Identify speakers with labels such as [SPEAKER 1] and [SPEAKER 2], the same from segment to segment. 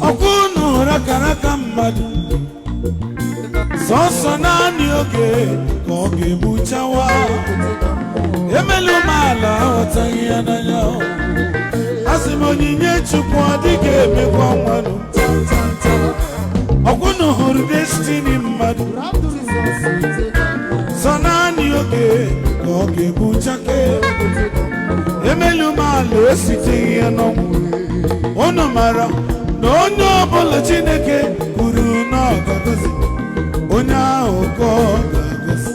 [SPEAKER 1] Okuno rakaraka mmadu Soso nani oge Koge buchawa Emelu mala Watangi ananya Asimoni nye chukwa Dige mekwa mwanu Okuno huru destiny mmadu Sonani oge Koge buchake Emelu mala Esite yanomu Ono mara N'onyo bolo Chineke kuru n'ọgagozi onye ahụ ka ọ ga-agozi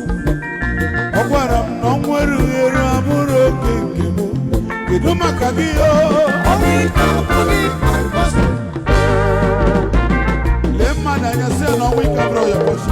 [SPEAKER 1] ọ gwara m na ọnwụ erughịru abụrụ oke nke m kedu maka gị lee mmadụ anya sị na ọnwụ ike abụrụ ya bọchị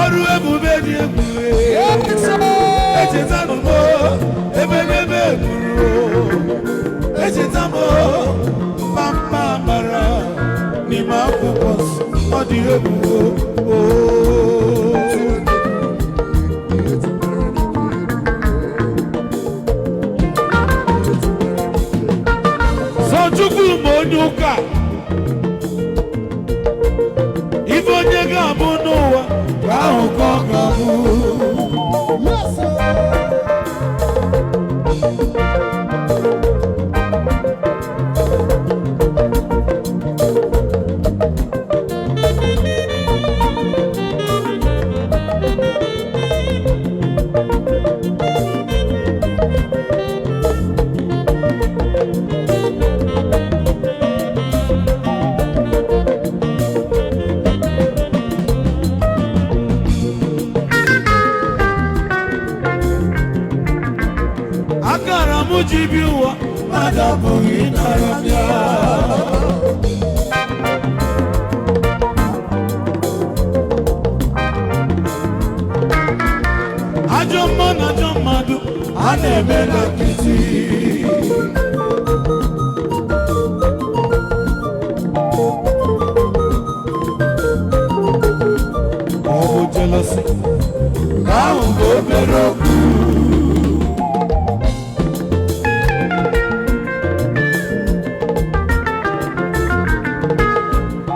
[SPEAKER 1] ọrụ ebube dị ebube echeta m ebe n'ebe eburu echeta m mma mara n'ime akwụkwọ ọ dị ebube Chukwu ma onye ụka ife onye ga-abụ n'ụwa ka ahụ ka ọ ga-abụ Jibiwa adabu inaramya ajomadu anemela kiti oh jealousy now go beroku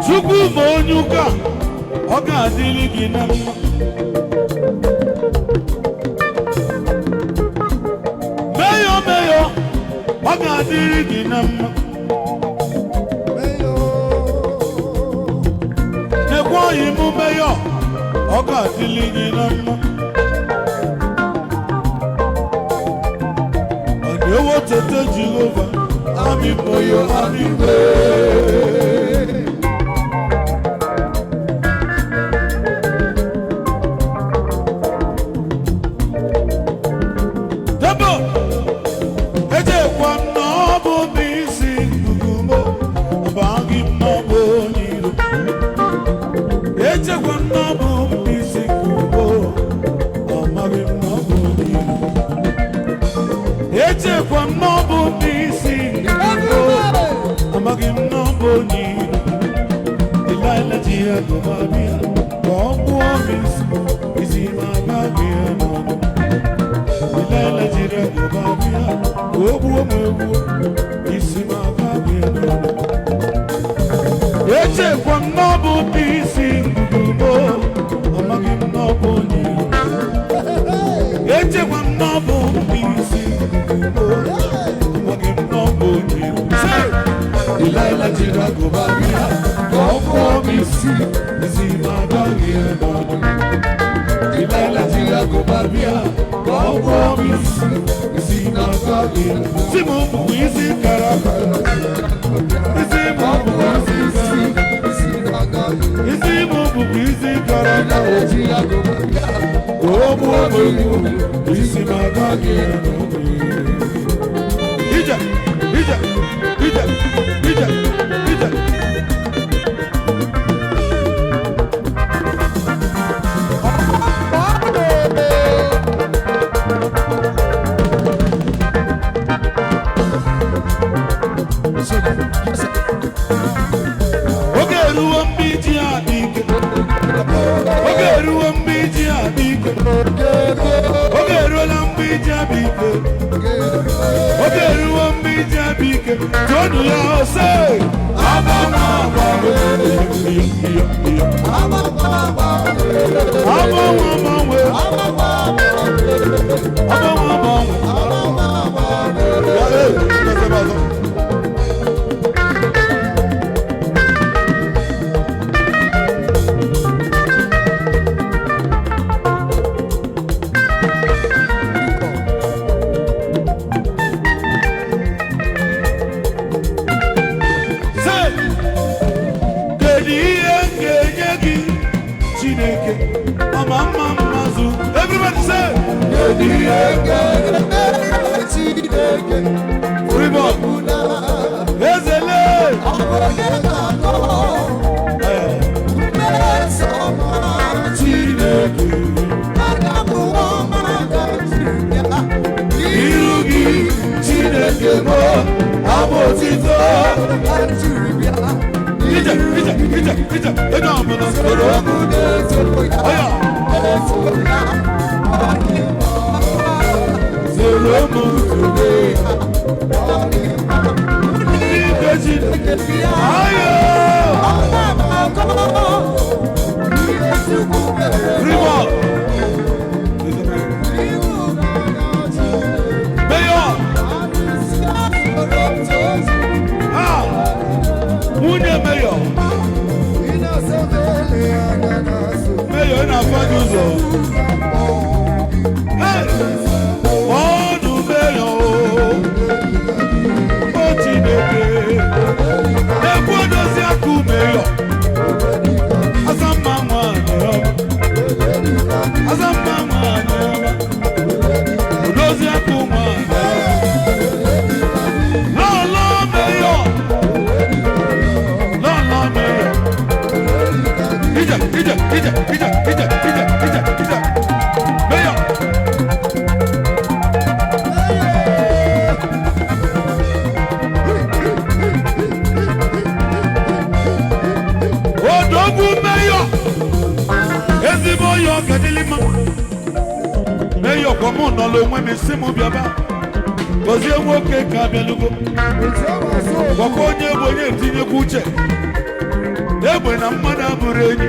[SPEAKER 1] Chukwu ma onye ụka ọ ga-adịrị gị na mma meyo ọ ga-adịrị gị na mma nekwa oyi mụ meyo ọ ga-adịrị gị na mma ọ na-ewo tete Jehova amịmoyo amịme Everybody say, Chineke Chineke irugi Chineke mo abotito ija eno amana soro oya soro mo today ayo Rival Mayor Munye Mayor Mayor na fajuzo Onu Mayor O Chineke Ekwodo si aku Mayor Azama mwana Azama mwana Udozi aku mwana Lolo Mayor Lolo Mayor Ija Mayor Odogwu Mayor Ezigbo yo gadilima Mayor komo no lo nwe mi simu biaba Gozie Okeke abialugo Boko onye bụ onye tinye ku uche Egbe na mmadụ abụrụ enyi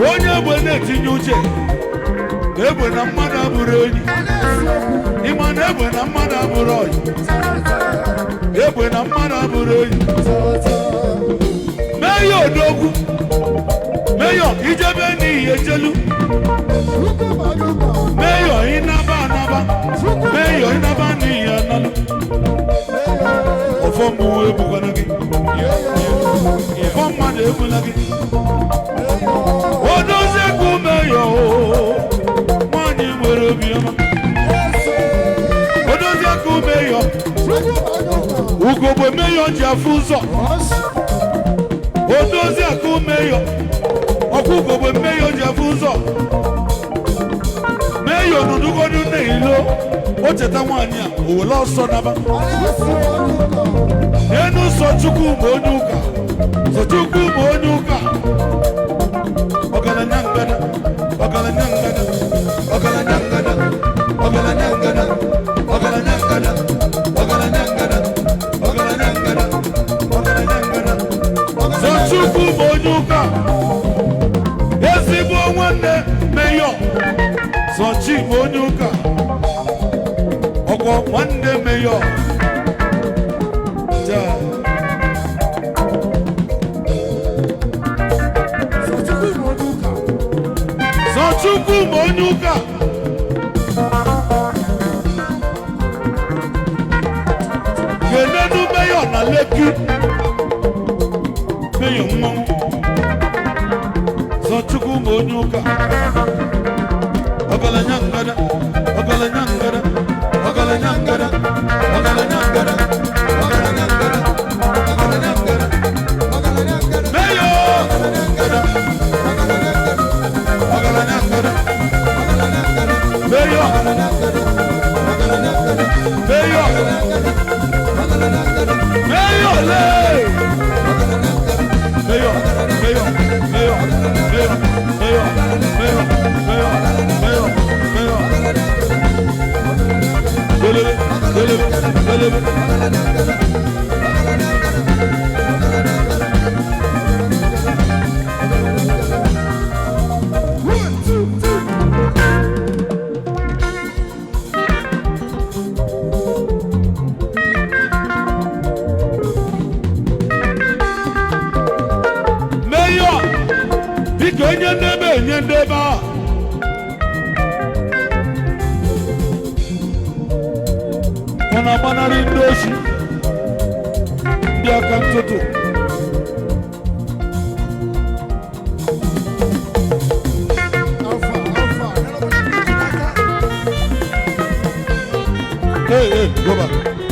[SPEAKER 1] Onye bụ na-etinye uche Egbe na mmadụ abụrụ enyi Ịma na egbe na mmadụ abụrụ ọyị Egbe na mmadụ abụrụ enyi Mayor Odogwu Mayor ijebe n'ihi ejelu Mayor ịnaba Mayor ịnaba n'ihi analụ Ọfọ mmụọ ebukwana gị Ọfọ mmadụ ebula gị Odozi ekwu Mayor nwanyị nwere obiọma Odozi ekwu Mayor ugogbe Mayor ji afụ ụzọ Odozi ekwu Mayor ọkụgogbe Mayor ji afụ ụzọ Mayor n'udugodu n'ilo o cheta nwanyị a o wele ọsọ naba n'enu sọ Chukwu ma onye ụka sọ Chukwu ma onye ụka ọgaranya ngada ọgaranya ngada ọgaranya ngada ọgaranya ngada ọgaranya ngada ọgaranya ngada ọgaranya ngada ọgaranya ngada sọ Chukwu ma onye ụka ezigbo nwanne Mayor sọ Chi ma onye ụka ọkwọ nwanne Mayor sọ Chukwu ma onye ụka ga-enenu Mayor na Lekki Mayor mmanwụ sọ Chukwu ma onye ụka ọgaranya ngada ọgaranya ngada ọgaranya ngada ọgaranya ngada ọgaranya ngada ọgaranya ngada ọgaranya ngada Mayor ngada ọgaranya ngada Mayor Mayor Mayor le Mayor Mayor Mayor Mayor Mayor Mayor Mayor, biko onye ndebe enye ndebe a Kana banari ndị oshi ndị aka ntụtụ Hey, go back.